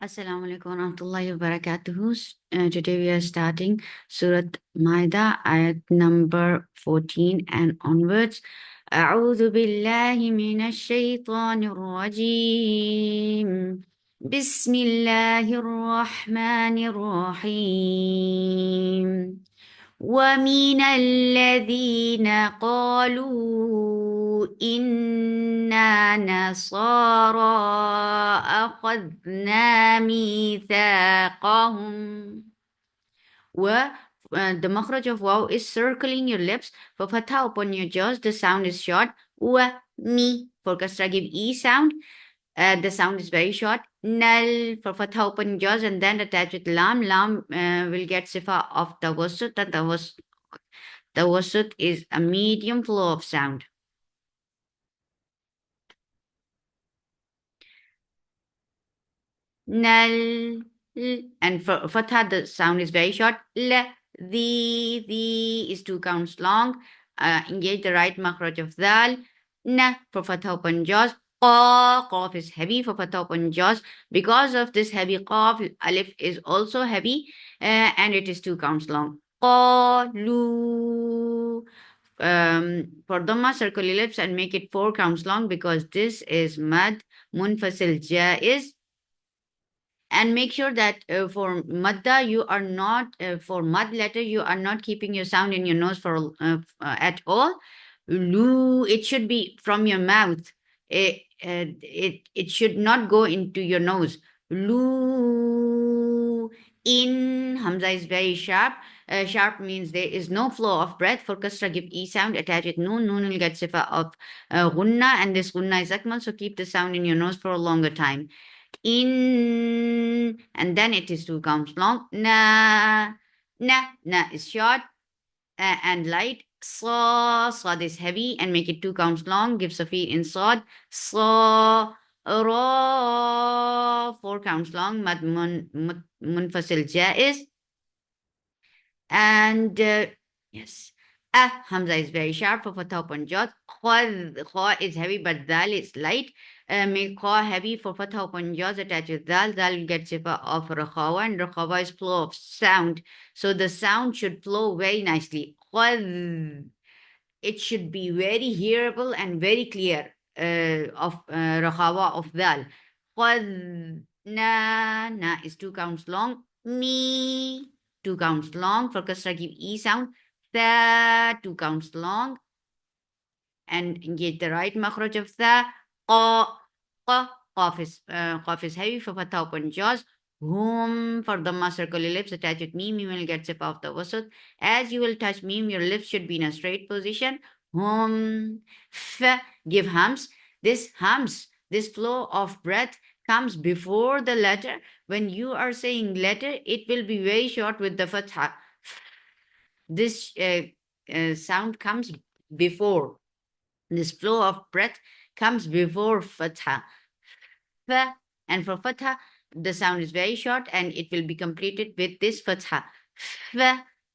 Assalamu alaikum warahmatullahi wabarakatuh. Today we are starting Surah Maida, ayat number 14 and onwards. أعوذ بالله من الشيطان الرجيم بسم الله الرحمن الرحيم ومن الذين قالوا إنا نصارى أخذنا ميثاقهم the makhraj of waw is circling your lips. For fatha upon your jaws, the sound is short. Mi. For kasra, give e sound. The sound is very short. Nal for fatha open jaws and then attach with lam. Lam will get sifa of tawassut. And tawassut is a medium flow of sound. Nal. And for fatha, the sound is very short. The is 2 counts long. Engage the right makhraj of dal. Na for fatha open jaws. Qaf is heavy for fatha open jaws. Because of this heavy qaf, alif is also heavy and it is 2 counts long. Qalu. For dhamma, circle your lips and make it 4 counts long because this is mad munfasil jaiz. And make sure that for madda you are not for mad letter you are not keeping your sound in your nose for at all. Lu, it should be from your mouth. It should not go into your nose. Lu. In hamza is very sharp. Sharp means there is no flow of breath. For kasra, give e sound, attach it noon. Noon will get sifa of gunna, and this gunna is akmal, so keep the sound in your nose for a longer time. In, and then it is 2 counts long. Na is short and light. Sad is heavy and make it 2 counts long. Give safir in sad. Ra 4 counts long. Mad munfasil jaiz. And yes. Hamza is very sharp for fatha upon jaws. Kha is heavy, but dal is light. Make kha heavy for fatha upon jaws. Attach with dal. Dal gets sifa of rakhawa, and rakhawa is flow of sound. So the sound should flow very nicely. It should be very hearable and very clear of rakhawa of dal. Na is 2 counts long. Mi 2 counts long. For kasra, give e sound. Tha 2 counts long. And engage the right makhraj of tha. Qaf is heavy for fatha open jaws. Hum for dhamma, circle your lips, attach with meme, you will get sifa of the wasut. As you will touch meme, your lips should be in a straight position. Hum, give hums. This hums, this flow of breath comes before the letter. When you are saying letter, it will be very short with the fatha. This sound comes before. This flow of breath comes before fatha. And for fatha, the sound is very short and it will be completed with this fatha.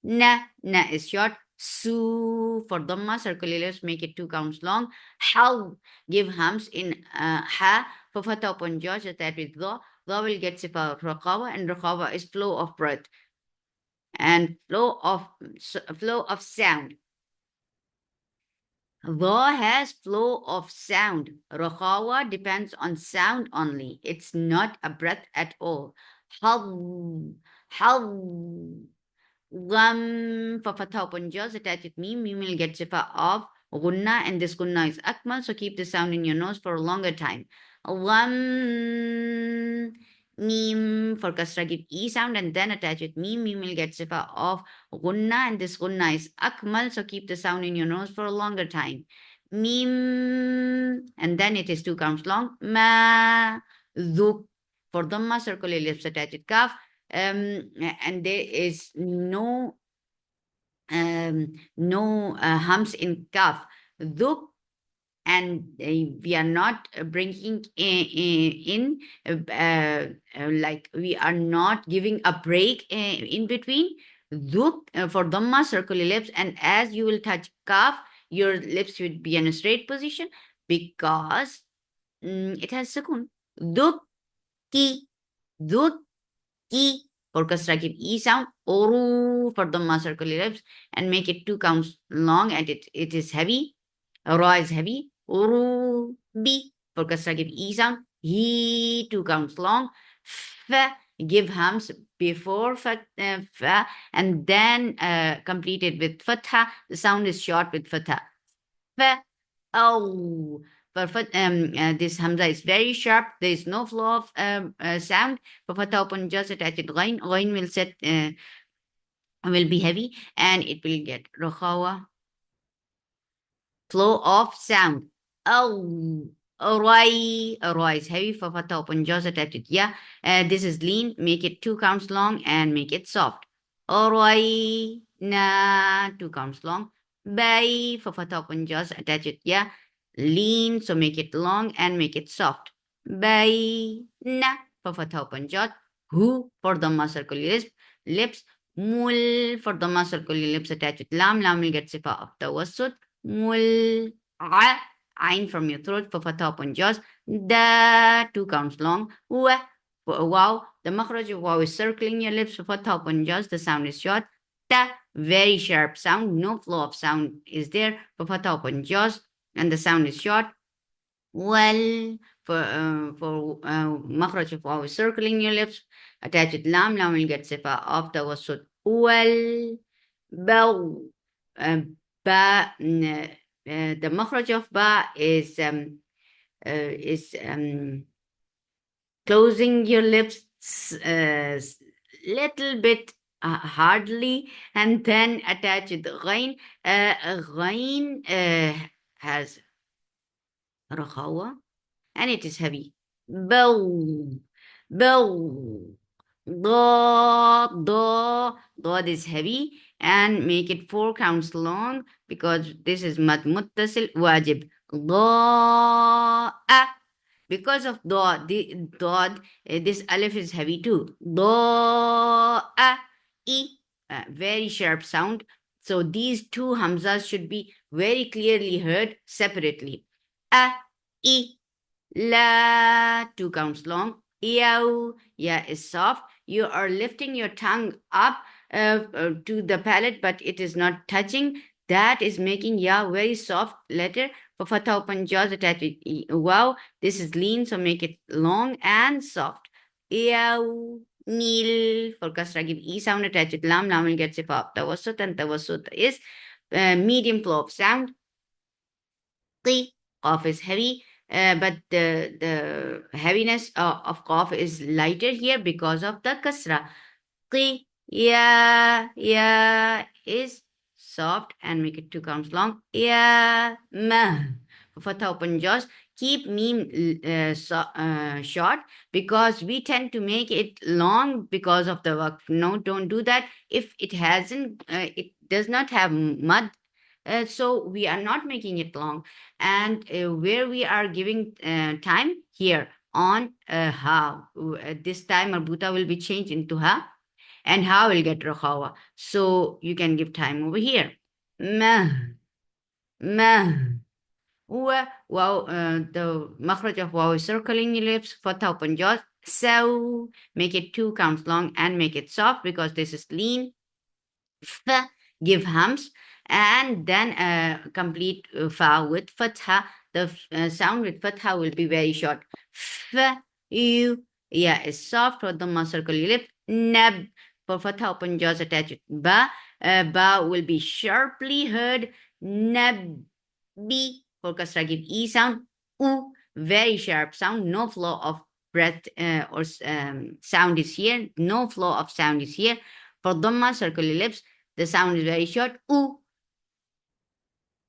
Na is short. Su for dhamma, circular lips, make it 2 counts long. How, give hums in ha for fatha upon jaws, that with dha. Dha will get sifa raqawa, and raqawa is flow of breath and flow of sound. Dha has flow of sound. Rakhawa depends on sound only. It's not a breath at all. How, for fatha upon jaws, attach with meme. Meme will get sifa of gunna, and this gunna is akmal, so keep the sound in your nose for a longer time. Meme for kasra, give e sound and then attach with meme. Meme will get sifa of gunna, and this gunna is akmal, so keep the sound in your nose for a longer time. Meme, and then it is 2 counts long. Ma, dhuk for dhamma, circular lips, attach with kaf, and there is no hums in kaf. Dhuk, and we are not bringing in like we are not giving a break in between. Dhuk for dhamma, circular lips, and as you will touch kaf, your lips would be in a straight position because it has sukun. Dhuk ki, Duk, ki, for kasra give e sound. Oru, for dhamma circle lips and make it 2 counts long and it is heavy. Ra is heavy. Oru, bi, for kasra give e sound. He, 2 counts long. Fa, give hums before fa and then complete it with fatha. The sound is short with fatha. Fa, oh. This hamza is very sharp. There is no flow of sound. For fatha upon just attach it ghain. Ghain will be heavy and it will get rakhawa. Flow of sound. Oh, Alright, alright. Heavy for fatha upon jaws attached. Yeah, this is lean. Make it 2 counts long and make it soft. Alright, na 2 counts long. Bay for fatha upon jaws attached. Yeah, lean. So make it long and make it soft. Bay na for fatha upon jaws. Who for dhamma circular lips. Mul for dhamma circular lips attached with lam. Lam will get sifa of tawassut. Mul. Ain from your throat for fatha upon jaws. Da 2 counts long. Wa for a wow. The makhraj of wow is circling your lips for fatha upon jaws. The sound is short. Ta very sharp sound. No flow of sound is there for fatha upon jaws, and the sound is short. Well, for makhraj of wow is circling your lips. Attach it lam. Lam will get sifa of tawassut. Well, bow. Ba. The makhraj of ba is closing your lips little bit hardly and then attach it. Ghain, ghain has rakhawa and it is heavy. Bow, bow. Dad is heavy and make it 4 counts long because this is mad muttasil wajib. Da, because of this alif is heavy too. Very sharp sound. So these two hamzas should be very clearly heard separately. A, I, la, 2 counts long. Yaw, ya is soft. You are lifting your tongue up to the palate, but it is not touching. That is making ya very soft letter. For fatha upon jaws attached with wow. This is lean, so make it long and soft. Yaw, nil. For kasra give e sound attached with lam. Lam will get sifa of tawassut, and tawassut is medium flow of sound. Qi, qaf is heavy. But the heaviness of qaf is lighter here because of the kasra. Qi, ya is soft and make it 2 counts long. Ya, ma. For fatha open jaws, keep meme short because we tend to make it long because of the waqf. No, don't do that. If it hasn't, it does not have mud, so we are not making it long. And where we are giving time here on ha, this time marbuta will be changed into ha, and ha will get rakhawa. So you can give time over here. Ma, ma. Wow, the makhraj of wow is circling your lips, fatha open jaws. So make it 2 counts long and make it soft because this is lean. F, give hums, and then complete fa with fatha. The sound with fatha will be very short. F, u, yeah, is soft for the circle lip. Nab, for fatha open jaws attached. Ba, ba will be sharply heard. Nab, b, for kasra give e sound. U, very sharp sound. No flow of breath or sound is here. No flow of sound is here. For dhamma circle lips, the sound is very short. Oo.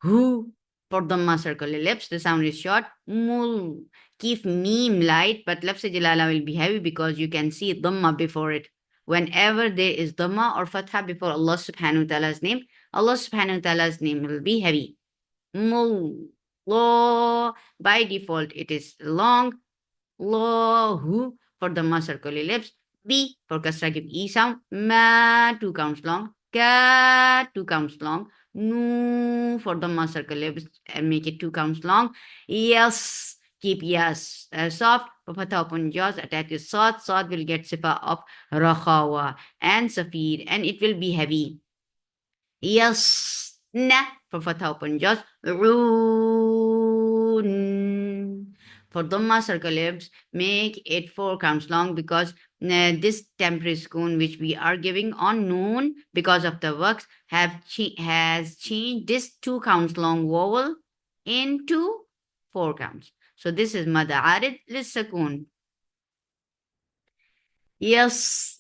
Who. For dhamma circle lips, the sound is short. Mul. Keep meme light, but lafz jalala will be heavy because you can see dhamma before it. Whenever there is dhamma or fatha before Allah subhanahu wa ta'ala's name, Allah subhanahu wa ta'ala's name will be heavy. Mul. Lo. By default, it is long. Lo. Who. For dhamma circle lips. B for kasra give e sound. Ma 2 counts long. Ka 2 counts long. Nu for the circle lips and make it 2 counts long. Yes Keep yes soft for fatha upon jaws attached to sad. Sad will get sifa of rakhawa and safir, and it will be heavy. Yes, na for fatha upon jaws. Roon. For dhamma circle lips, make it 4 counts long because this temporary sukoon which we are giving on noon because of the works has changed this 2 counts long vowel into 4 counts. So this is mad arid للسكون. يصنعون.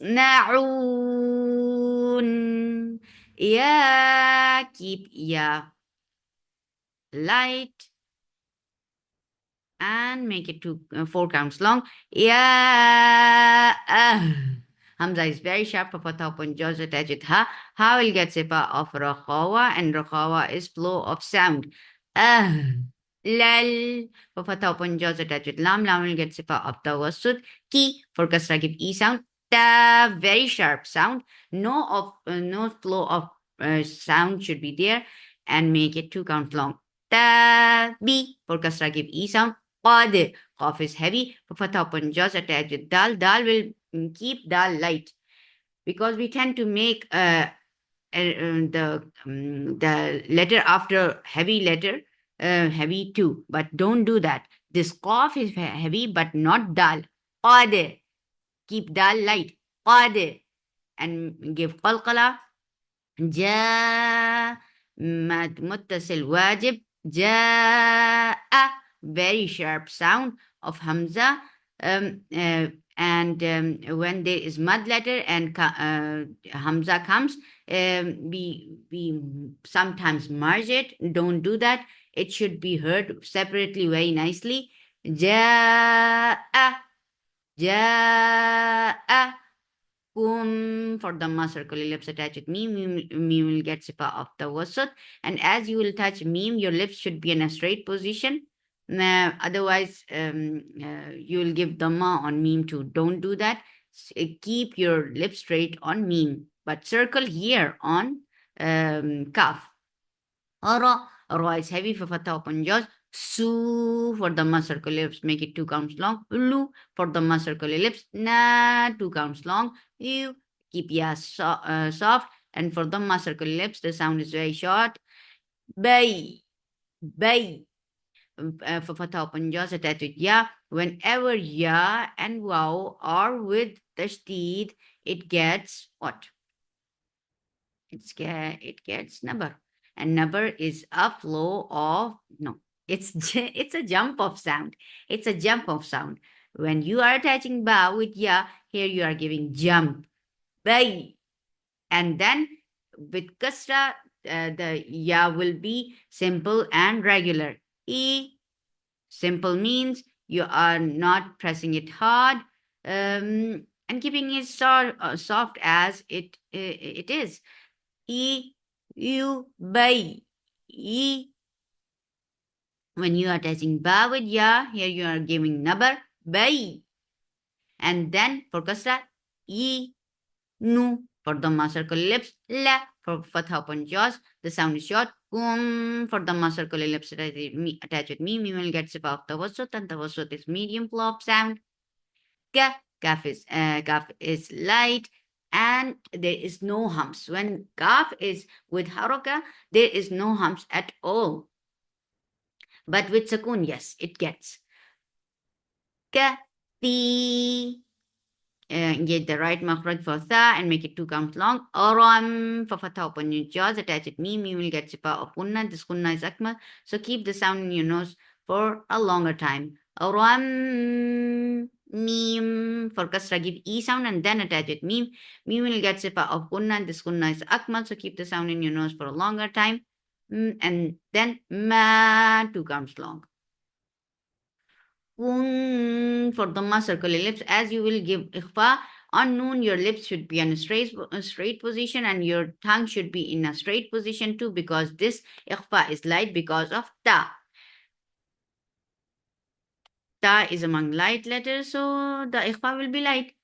Yeah, keep yeah light and make it to 4 counts long. Yeah. Hamza is very sharp for fatha upon jaws attached with ha. Ha will get sifa of rakhawa, and rakhawa is flow of sound. Lal for fatha upon jaws attached with lam. Lam will get sifa of tawassut. Ki for kasra give e sound. Ta very sharp sound. No flow of sound should be there, and make it 2 counts long. Ta bi for kasra give e sound. Qad. Qaf is heavy. For fatha upon jaws attached with dal. Dal will keep dal light because we tend to make the letter after heavy letter heavy too, but don't do that. This qaf is heavy, but not dal. Qad. Keep dal light. Qad. And give qalqala. جاء متصل واجب جاء very sharp sound of hamza and when there is mud letter and hamza comes we sometimes merge it. Don't do that. It should be heard separately very nicely. جاء جاء for Dhamma circle lips attached with meme, meme will get sifa of the wasat. And as you will touch meme, your lips should be in a straight position. Otherwise, you will give Dhamma on meme too. Don't do that. Keep your lips straight on meme, but circle here on kaf. Ra, ra is heavy for fatha upon jaws. Su for the circle lips, make it 2 counts long. Lu for the circle lips, na 2 counts long. You keep ya soft, and for the circle lips, the sound is very short. Bay, bay. For fatha upon jaws attached with ya. Whenever ya and wow are with tashdid, it gets what? It gets nabar, and nabar is a flow of no. It's a jump of sound. It's a jump of sound. When you are attaching ba with ya, here you are giving jump, bay, and then with kasra, the ya will be simple and regular. E simple means you are not pressing it hard, and keeping it soft as it is. E, U, bay. E. When you are attaching ba with ya, here you are giving nabar, bay. And then for kasra, E, Nu. For dhamma circle lips, la. For fatha upon jaws, the sound is short. Kum. For dhamma circle lips attached with me will get sifa of tawassut, and tawassut is medium flow of sound. Ka. Kaf is light, and there is no humps. When kaf is with haraka, there is no humps at all. But with sakun, yes, it gets. Ka, ti. Get the right makhraj for tha and make it 2 counts long. Aram for fatha upon your jaws, attach it meme, you will get sifa of kunna. This kunna is akmal. So keep the sound in your nose for a longer time. Aram meme for kasra give e sound and then attach it meme. Meme will get sifa of kunna. This kunna is akmal. So keep the sound in your nose for a longer time. And then ma 2 counts long. For dhamma circle lips, as you will give ikhfa on noon, your lips should be in a straight position, and your tongue should be in a straight position too, because this ikhfa is light because of ta. Ta is among light letters, so the ikhfa will be light.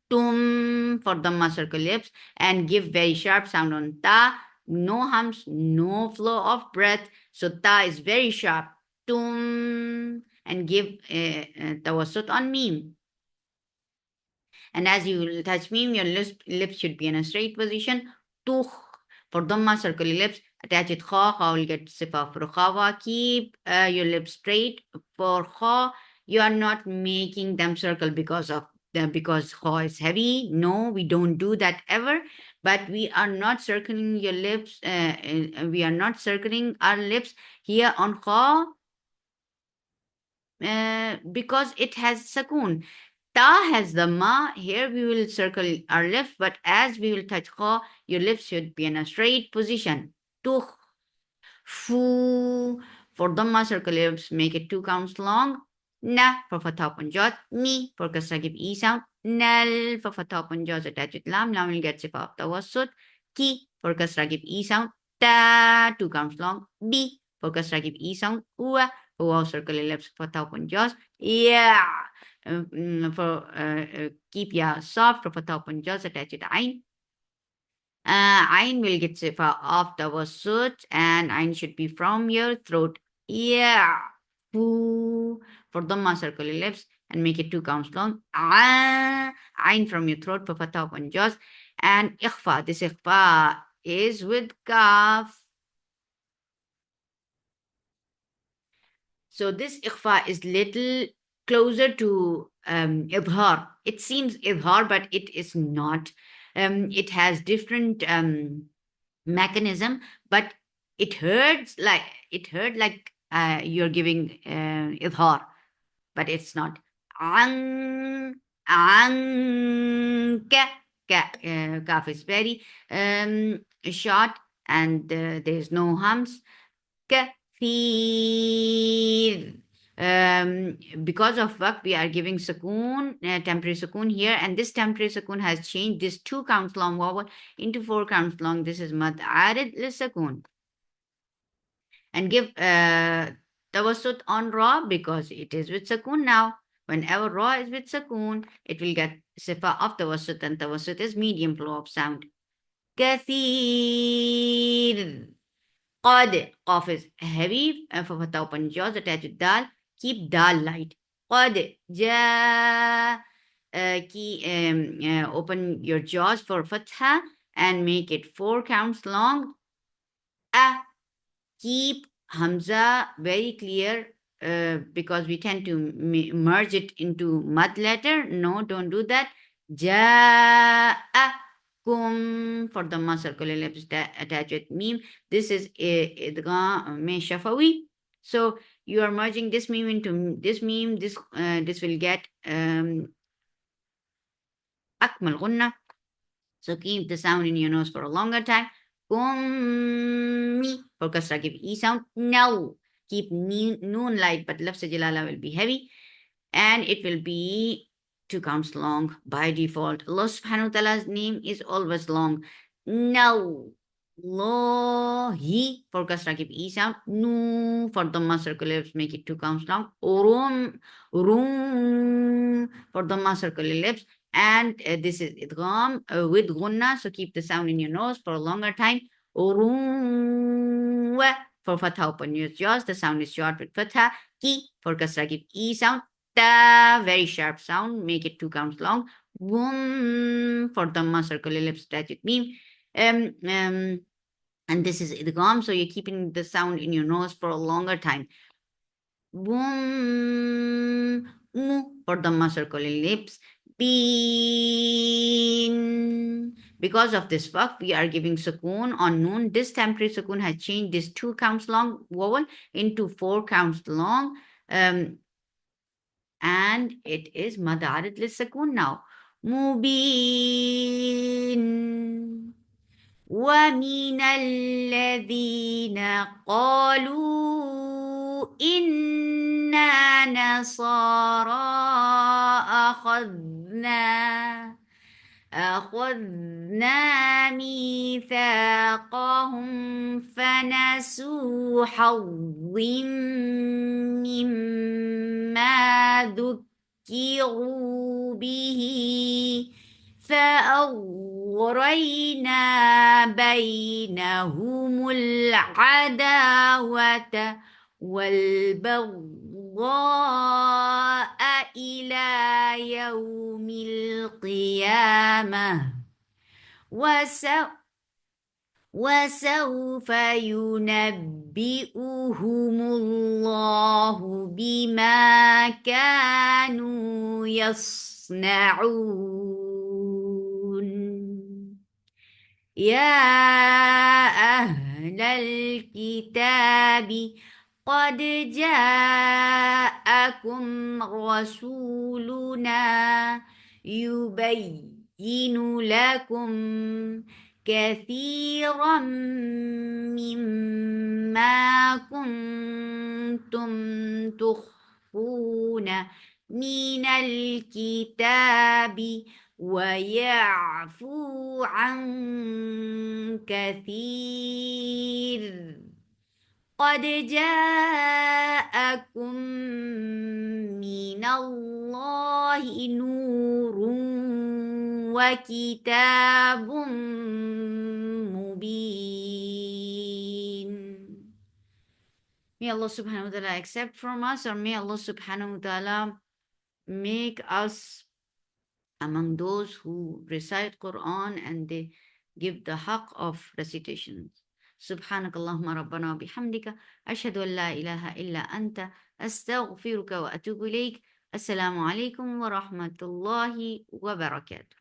Tum for dhamma circle lips, and give very sharp sound on ta. No humps, no flow of breath, so ta is very sharp. and give tawassut on meme. And as you touch meme, your lips should be in a straight position. Tukh. For Dhamma, circle your lips. Attach it kha. Kha will get sifa for khawa. Keep your lips straight. For kha, you are not making them circle because kha is heavy. No, we don't do that ever. But we are not circling your lips. We are not circling our lips here on kha because it has sakun. Ta has the ma. Here we will circle our lips, but as we will touch kha, your lips should be in a straight position. Tukh, fu. For dhamma, circle lips, make it 2 counts long. Na for fatha upon jaws. Ni for kasra, give e sound. Nal for fatha upon jaws, attach with lam. Lam will get sifa of tawassut. Ki for kasra, give e sound. Ta 2 counts long. Bi for kasra, give e sound. Ua for wow, circle lips, fatha upon jaws. Yeah. For keep ya soft, for fatha upon jaws, attach it ain. Ain will get sifa of tawassut, and ain should be from your throat. Yeah. Foo. For dhamma, circle your lips and make it 2 counts long. Ain from your throat, for fatha upon jaws. And ikhfa. This ikhfa is with kaf. So this ikhfa is little closer to idhar. It seems idhar, but it is not. It has different mechanism, but it hurt like you're giving idhar, but it's not. Ang, ang, kaf is very short, and there's no hums. Kathir. Because of waqf, we are giving sukoon, temporary sukoon here, and this temporary sukoon has changed this 2 counts long vowel into 4 counts long. This is mad arid lissakoon. And give tawassut on ra because it is with sukoon now. Whenever ra is with sukoon, it will get sifa of tawassut, and tawassut is medium flow of sound. Kathir. Qad. Qaf is heavy. For fatha open jaws, attach with dal. Keep dal light. Qad. Ja. Open your jaws for fatha and make it 4 counts long. Keep hamza very clear because we tend to merge it into mud letter. No, don't do that. Ja'a kum. For the circular lips attach with meme. This is idgham mein shafawi. So you are merging this meme into this meme. This will get akmal gunna. So keep the sound in your nose for a longer time. Kummi. For kasra, give e sound. No. Keep noon light, but lafz jalala will be heavy. And it will be 2 counts long by default. Allah subhanahu wa ta'ala's name is always long. No. Lohi. For kasra, give e sound. No. For dhamma, circle lips, make it 2 counts long. Urum. Rum. For dhamma, circle lips. And this is idgham with gunna, so keep the sound in your nose for a longer time. Urum. For fatha, open your jaws. The sound is short with fatha. Ki. For kasra, give e sound. Ta. Very sharp sound. Make it 2 counts long. Wum. For dhamma, circle lips, attach with meme. And this is idgham, so you're keeping the sound in your nose for a longer time. Boom, mu for dhamma, circle lips. Been. Because of this waqf, we are giving sukoon on noon. This temporary sukoon has changed this 2 counts long vowel into 4 counts long. And it is madarid lis sukoon now. Mubin. ومن الذين قالوا إنا نصارى أخذنا ميثاقهم فنسوا حظ مما ذكروا به فأغرينا بينهم العداوة والبغضاء إلى يوم القيامة وسوف ينبئهم الله بما كانوا يصنعون يا أهل الكتاب قد جاءكم رسولنا يبين لكم كثيرا مما كنتم تخفون من الكتاب ويعفو عن كثير قد جاءكم من الله نور وكتاب مبين. May Allah subhanahu wa ta'ala accept from us, or may Allah subhanahu wa ta'ala make us among those who recite Quran and they give the haqq of recitations. سبحانك اللهم ربنا وبحمدك أشهد أن لا إله إلا أنت أستغفرك وأتوب إليك. السلام عليكم ورحمة الله وبركاته.